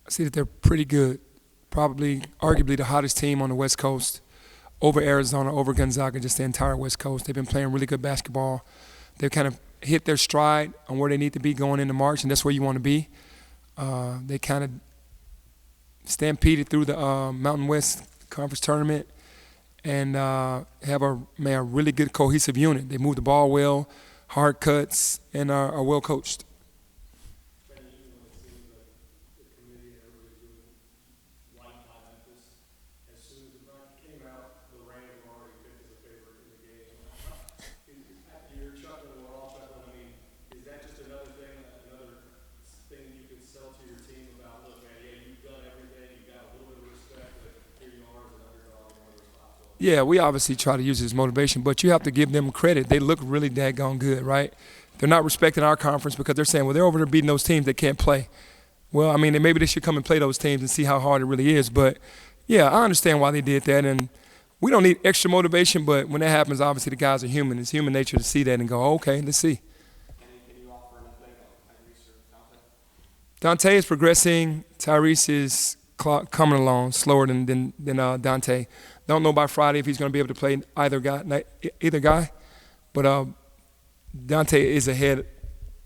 I see that they're pretty good. Probably, arguably, the hottest team on the West Coast, over Arizona, over Gonzaga, just the entire West Coast. They've been playing really good basketball. They've kind of hit their stride on where they need to be going into March, and that's where you want to be. They kind of stampeded through the Mountain West Conference tournament and have a really good cohesive unit. They move the ball well, hard cuts, and are well coached. Yeah, we obviously try to use it as motivation, but you have to give them credit. They look really daggone good, right? They're not respecting our conference because they're saying, well, they're over there beating those teams that can't play. Well, I mean, maybe they should come and play those teams and see how hard it really is. But, yeah, I understand why they did that. And we don't need extra motivation, but when that happens, obviously the guys are human. It's human nature to see that and go, okay, let's see. Can you offer an update on Tyrese or Dante? Dante is progressing. Tyrese is coming along slower than Dante. Don't know by Friday if he's going to be able to play either guy. But Dante is ahead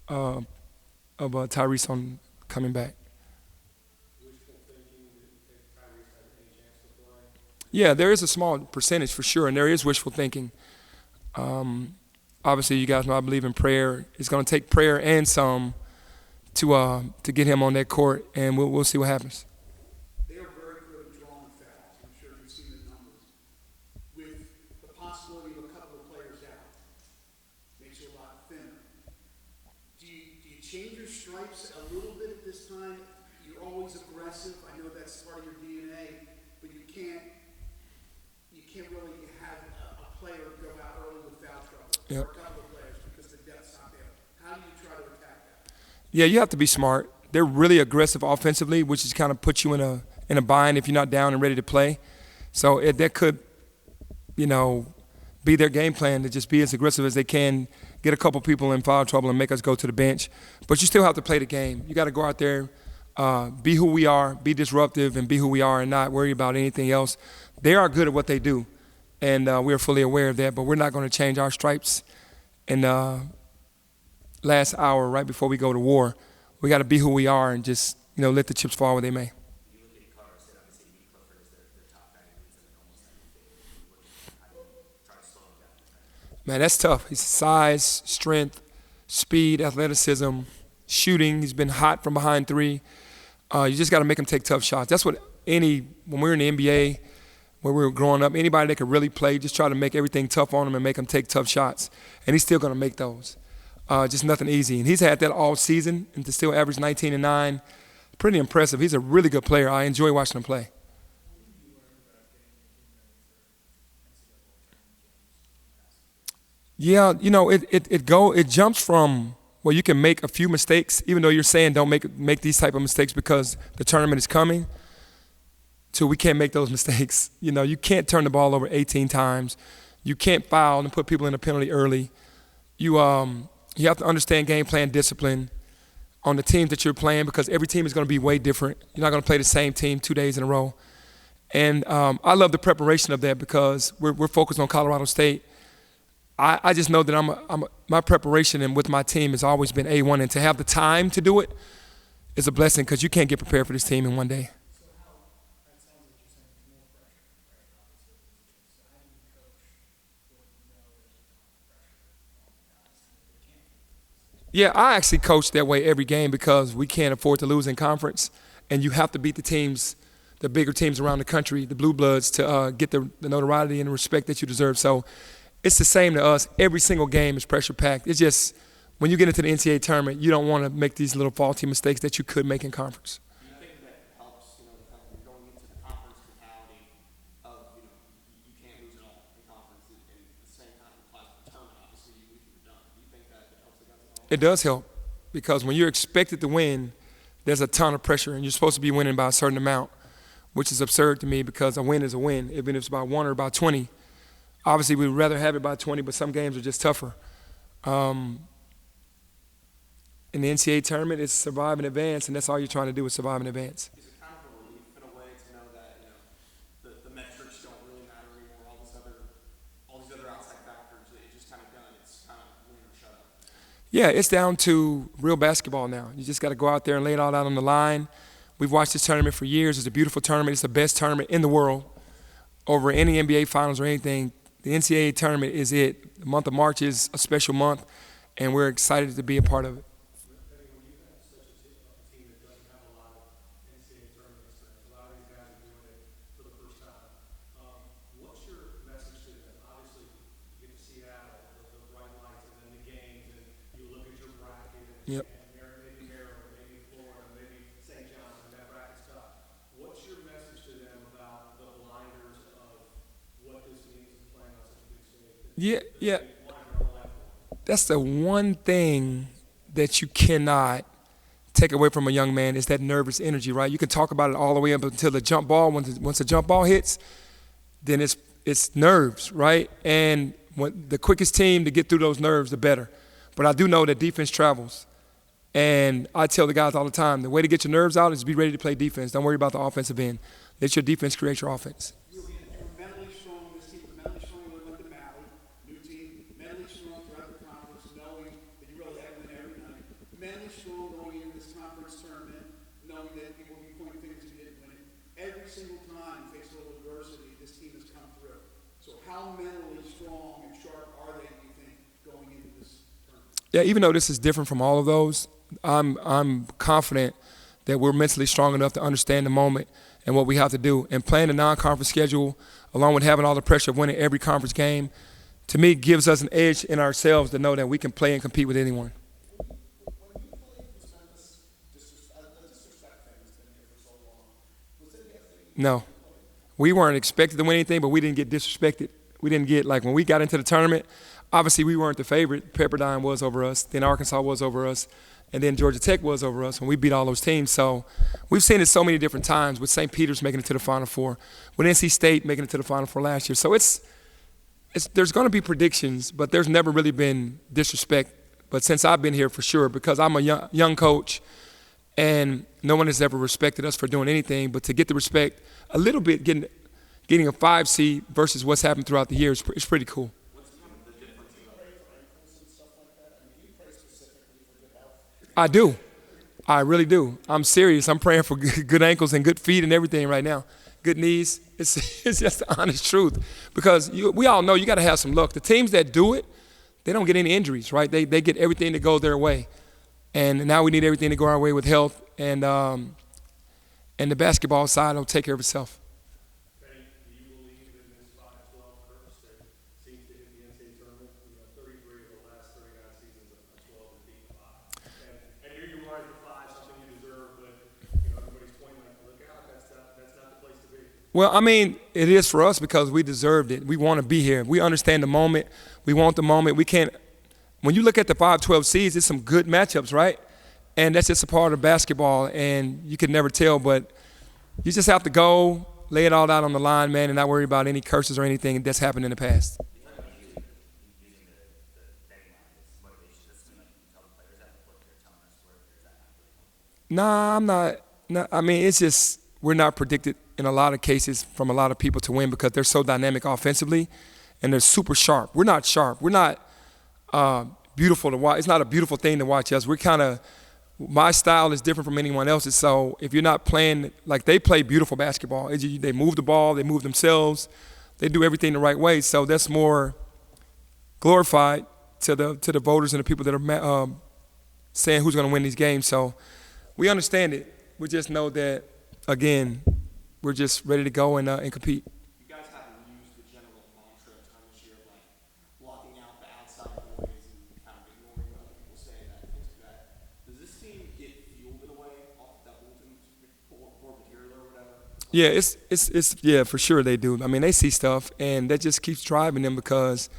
of Tyrese on coming back. Wishful thinking that Tyrese has any chance to play? Yeah, there is a small percentage for sure, and there is wishful thinking. Obviously, you guys know I believe in prayer. It's going to take prayer and some to get him on that court, and we'll see what happens. They are very good at drawing fouls. I'm sure you've seen the numbers. With the possibility of a couple of players out, makes you a lot thinner. Do you change your stripes a little bit at this time? You're always aggressive. I know that's part of your DNA, but you can't really have a player go out early with foul trouble. Yep. Or a couple of players because the depth's not there. How do you try to attack that? Yeah, you have to be smart. They're really aggressive offensively, which is kind of puts you in a bind if you're not down and ready to play. So that could, be their game plan to just be as aggressive as they can, get a couple people in foul trouble and make us go to the bench. But you still have to play the game. You got to go out there, be who we are, be disruptive, and be who we are and not worry about anything else. They are good at what they do, and we are fully aware of that, but we're not going to change our stripes in the last hour right before we go to war. We got to be who we are and just, let the chips fall where they may. You look at Carter State, obviously, Nick Clifford is their top guy in almost everything. How do you try to slow him down? Man, that's tough. He's size, strength, speed, athleticism, shooting. He's been hot from behind three. You just got to make him take tough shots. That's what when we were in the NBA, when we were growing up, anybody that could really play, just try to make everything tough on him and make him take tough shots. And he's still going to make those. Just nothing easy. And he's had that all season and to still average 19 and 9. Pretty impressive. He's a really good player. I enjoy watching him play. Yeah, it jumps from, well, you can make a few mistakes, even though you're saying don't make these type of mistakes because the tournament is coming, to we can't make those mistakes. You can't turn the ball over 18 times. You can't foul and put people in a penalty early. You have to understand game plan discipline on the teams that you're playing because every team is going to be way different. You're not going to play the same team 2 days in a row. And I love the preparation of that because we're focused on Colorado State. I just know that my preparation and with my team has always been A1, and to have the time to do it is a blessing because you can't get prepared for this team in one day. So that sounds like you're saying it's more pressure, right? Obviously, so how do you coach when you know there's a ton of pressure on the guys that they can't? Yeah, I actually coach that way every game because we can't afford to lose in conference, and you have to beat the bigger teams around the country, the Blue Bloods, to get the notoriety and the respect that you deserve. So it's the same to us. Every single game is pressure-packed. It's just when you get into the NCAA tournament, you don't want to make these little faulty mistakes that you could make in conference. Do you think that helps, the fact that you're going into the conference mentality of, you can't lose it all in conference, and at the same time applies to the tournament, obviously, you're done. Do you think that it helps the guys at all? It does help because when you're expected to win, there's a ton of pressure, and you're supposed to be winning by a certain amount, which is absurd to me because a win is a win, even if it's by 1 or by 20. Obviously, we'd rather have it by 20, but some games are just tougher. In the NCAA tournament, it's survive and advance, and that's all you're trying to do is survive and advance. Is it Yeah, it's down to real basketball now. You just got to go out there and lay it all out on the line. We've watched this tournament for years. It's a beautiful tournament. It's the best tournament in the world over any NBA finals or anything. The NCAA tournament is it. The month of March is a special month, and we're excited to be a part of it. Penny, when you have such a team that doesn't have a lot of NCAA tournament experience, a lot of these guys are doing it for the first time. What's your message to them? Obviously, you get to Seattle, the bright lights, and then the games, and you look at your bracket, Yep. and maybe Maryland, maybe Florida, maybe St. John's, and that bracket's tough. What's your message to them about the blinders of what this means to playing on such a big stage? Yeah. That's the one thing that you cannot take away from a young man is that nervous energy, right? You can talk about it all the way up until the jump ball. Once the jump ball hits, then it's nerves, right? And the quickest team to get through those nerves, the better. But I do know that defense travels. And I tell the guys all the time, the way to get your nerves out is be ready to play defense. Don't worry about the offensive end. Let your defense create your offense. You're mentally strong. This team was mentally strong when we went to Maui. New team, mentally strong throughout the conference, knowing that you really had to win every night. Mentally strong going into this conference tournament, knowing that people will be pointing fingers if you didn't win it. Every single time faced a little adversity, this team has come through. So how mentally strong and sharp are they, do you think, going into this tournament? Yeah, even though this is different from all of those, I'm confident that we're mentally strong enough to understand the moment and what we have to do. And playing the non-conference schedule, along with having all the pressure of winning every conference game, to me gives us an edge in ourselves to know that we can play and compete with anyone. When you played, was Memphis the disrespect thing has been here for so long? Was it anything? No. We weren't expected to win anything, but we didn't get disrespected. We didn't get, like, when we got into the tournament, obviously we weren't the favorite. Pepperdine was over us. Then Arkansas was over us. And then Georgia Tech was over us when we beat all those teams. So we've seen it so many different times with St. Peter's making it to the Final Four, with NC State making it to the Final Four last year. So there's going to be predictions, but there's never really been disrespect. But since I've been here, for sure, because I'm a young coach, and no one has ever respected us for doing anything. But to get the respect a little bit, getting a 5 seed versus what's happened throughout the years, it's pretty cool. I do. I really do. I'm serious. I'm praying for good ankles and good feet and everything right now. Good knees. It's just the honest truth. Because we all know you got to have some luck. The teams that do it, they don't get any injuries, right? They get everything to go their way. And now we need everything to go our way with health. And the basketball side will take care of itself. Penny, do you believe in this 5-12 curse that seems to hit the NCAA tournament? 33 of the last 39 seasons of 12 and beat 5. And here you are at the 5, something you deserve, but everybody's pointing like, look out, that's not the place to be. Well, I mean, it is for us because we deserved it. We want to be here. We understand the moment. We want the moment. We can't. When you look at the 5-12 seeds, it's some good matchups, right? And that's just a part of basketball, and you can never tell. But you just have to go, lay it all out on the line, man, and not worry about any curses or anything that's happened in the past. Nah, I'm not. I mean, it's just we're not predicted in a lot of cases from a lot of people to win because they're so dynamic offensively, and they're super sharp. We're not sharp. We're not beautiful to watch. It's not a beautiful thing to watch us. We're kind of my style is different from anyone else's. So if you're not playing like they play beautiful basketball, they move the ball, they move themselves, they do everything the right way. So that's more glorified to the voters and the people that are saying who's going to win these games. So we understand it. We just know that again, we're just ready to go and compete. You guys haven't used the general mantra a ton this year of like blocking out the outside noise and kind of ignoring what other people say and things like that. Does this team get fueled in a way off that bulletin board material or whatever? Yeah, it's yeah, for sure they do. I mean, they see stuff and that just keeps driving them because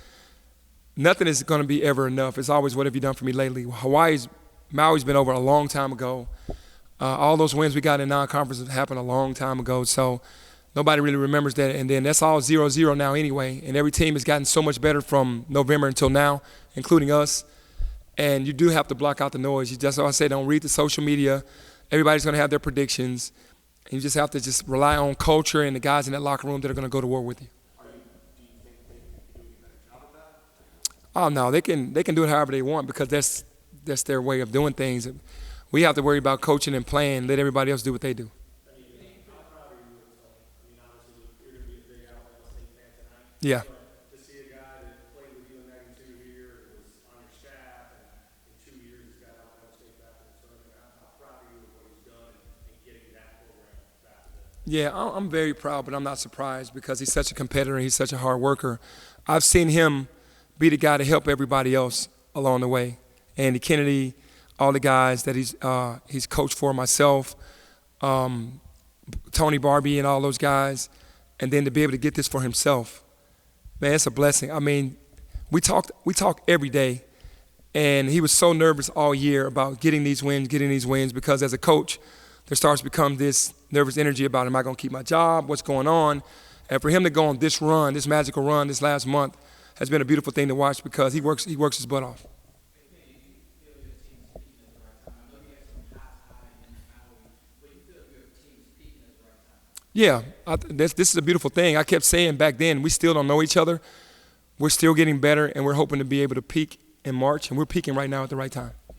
nothing is going to be ever enough. It's always, what have you done for me lately? Maui's been over a long time ago. All those wins we got in non-conference happened a long time ago, so nobody really remembers that. And then that's all 0-0 now anyway, and every team has gotten so much better from November until now, including us. And you do have to block out the noise. That's why I say don't read the social media. Everybody's going to have their predictions. And you just have to just rely on culture and the guys in that locker room that are going to go to war with you. Do you think they can do a better job of that? Oh, no, they can do it however they want because that's their way of doing things. We have to worry about coaching and playing. Let everybody else do what they do. Yeah. To see a guy that played with you in '92 here, was on your staff, and in 2 years he's got Alabama State back in the tournament. How proud are you of what he's done and getting that program back to the? Yeah, I'm very proud, but I'm not surprised because he's such a competitor and he's such a hard worker. I've seen him be the guy to help everybody else along the way. Andy Kennedy, all the guys that he's coached for, myself, Tony Barbie and all those guys, and then to be able to get this for himself. Man, it's a blessing. I mean, we talk every day, and he was so nervous all year about getting these wins, because as a coach, there starts to become this nervous energy about, am I going to keep my job? What's going on? And for him to go on this run, this magical run, this last month, has been a beautiful thing to watch because he works his butt off. Yeah, this is a beautiful thing. I kept saying back then, we still don't know each other. We're still getting better, and we're hoping to be able to peak in March, and we're peaking right now at the right time. What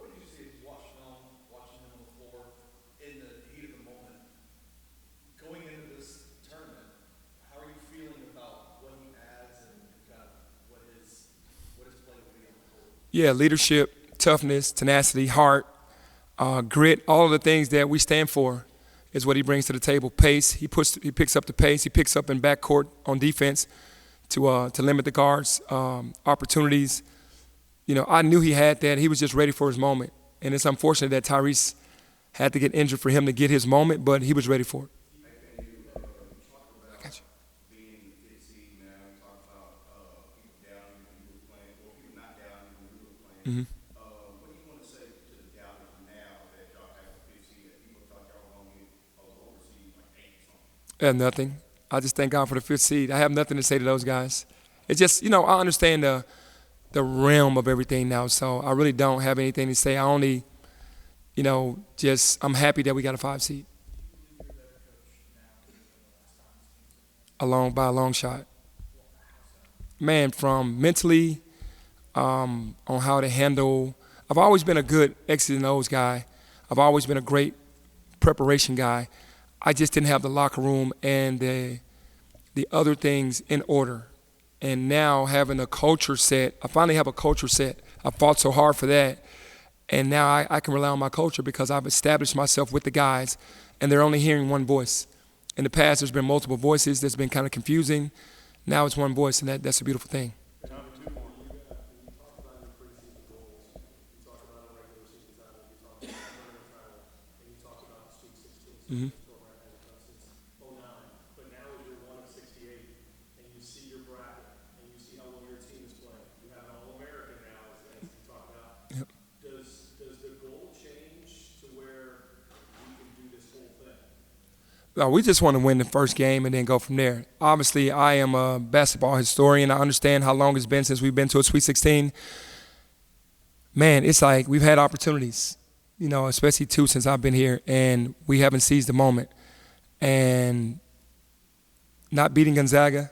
did you see as you watching him on the floor in the heat of the moment? Going into this tournament, how are you feeling about what he adds and kind of what his play will be on the court? Yeah, leadership, toughness, tenacity, heart, grit, all of the things that we stand for is what he brings to the table. Pace, he picks up the pace. He picks up in backcourt on defense to limit the guards, opportunities. You know, I knew he had that. He was just ready for his moment. And it's unfortunate that Tyrese had to get injured for him to get his moment, but he was ready for it. I got you. Being 5th seed now, you talk about people down when you were playing, or people not down when you were playing. What do you want to say to the doubters now that y'all have a 5th seed that people thought y'all were going to get overseas like 8 or something? I have nothing. I just thank God for the 5th seed. I have nothing to say to those guys. It's just, you know, I understand the realm of everything now, so I really don't have anything to say. I only, you know, I'm happy that we got a 5 seed. By a long shot. Man, from mentally, on how to handle. I've always been a good X's and O's guy. I've always been a great preparation guy. I just didn't have the locker room and the other things in order. And now having a culture set, I finally have a culture set. I fought so hard for that. And now I can rely on my culture because I've established myself with the guys, and they're only hearing one voice. In the past, there's been multiple voices. That's been kind of confusing. Now it's one voice, and that's a beautiful thing. Mm-hmm. But now as you're 1 of 68, and you see your bracket, and you see how well your team is playing, you have an All-American now, as you talk about. Yep. Does the goal change to where we can do this whole thing? No, we just want to win the first game and then go from there. Obviously, I am a basketball historian. I understand how long it's been since we've been to a Sweet 16. Man, it's like we've had opportunities, you know, especially 2 since I've been here, and we haven't seized the moment. And not beating Gonzaga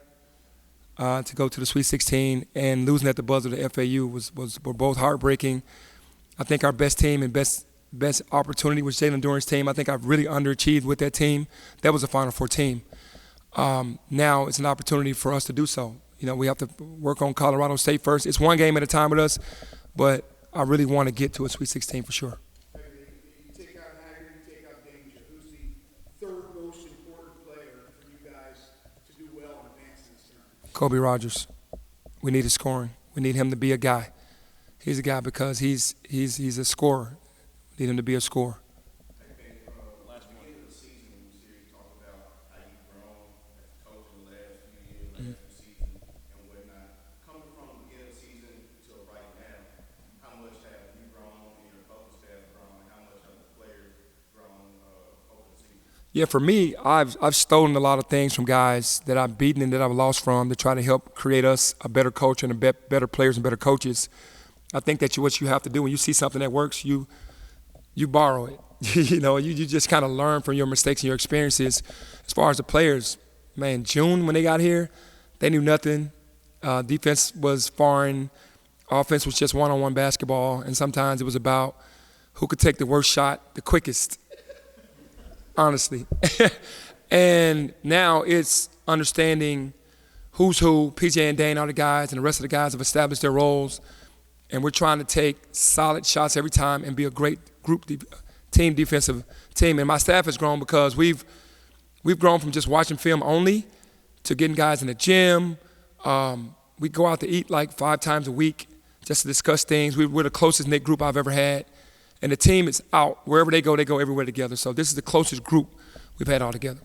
to go to the Sweet 16 and losing at the buzzer to FAU were both heartbreaking. I think our best team and best opportunity was Jalen Duren's team. I think I've really underachieved with that team. That was a Final Four team. Now it's an opportunity for us to do so. You know, we have to work on Colorado State first. It's one game at a time with us, but I really want to get to a Sweet 16 for sure. You take out Haggard, you take out Danger. Who's the third most important player for you guys to do well and advance in this tournament? Kobe Rogers. We need his scoring. We need him to be a guy. He's a guy because he's a scorer. We need him to be a scorer. Last beginning of the season, when you talk about how you've grown as a coach in the last few years, last few seasons, and whatnot. Coming from the beginning of the season to right now, how much have you grown and your coaching staff grown, and how much have the players grown over the season? Yeah, for me, I've stolen a lot of things from guys that I've beaten and that I've lost from to try to help create us a better culture and better players and better coaches. I think that what you have to do when you see something that works, you borrow it. You know, you just kind of learn from your mistakes and your experiences. As far as the players, man, June when they got here, they knew nothing. Defense was foreign. Offense was just one-on-one basketball, and sometimes it was about who could take the worst shot the quickest, honestly. And now it's understanding who's who. PJ and Dane are the guys, and the rest of the guys have established their roles, and we're trying to take solid shots every time and be a great team defensive team. And my staff has grown because we've grown from just watching film only to getting guys in the gym. We go out to eat like 5 times a week just to discuss things. We're the closest knit group I've ever had. And the team is out. Wherever they go everywhere together. So this is the closest group we've had all together.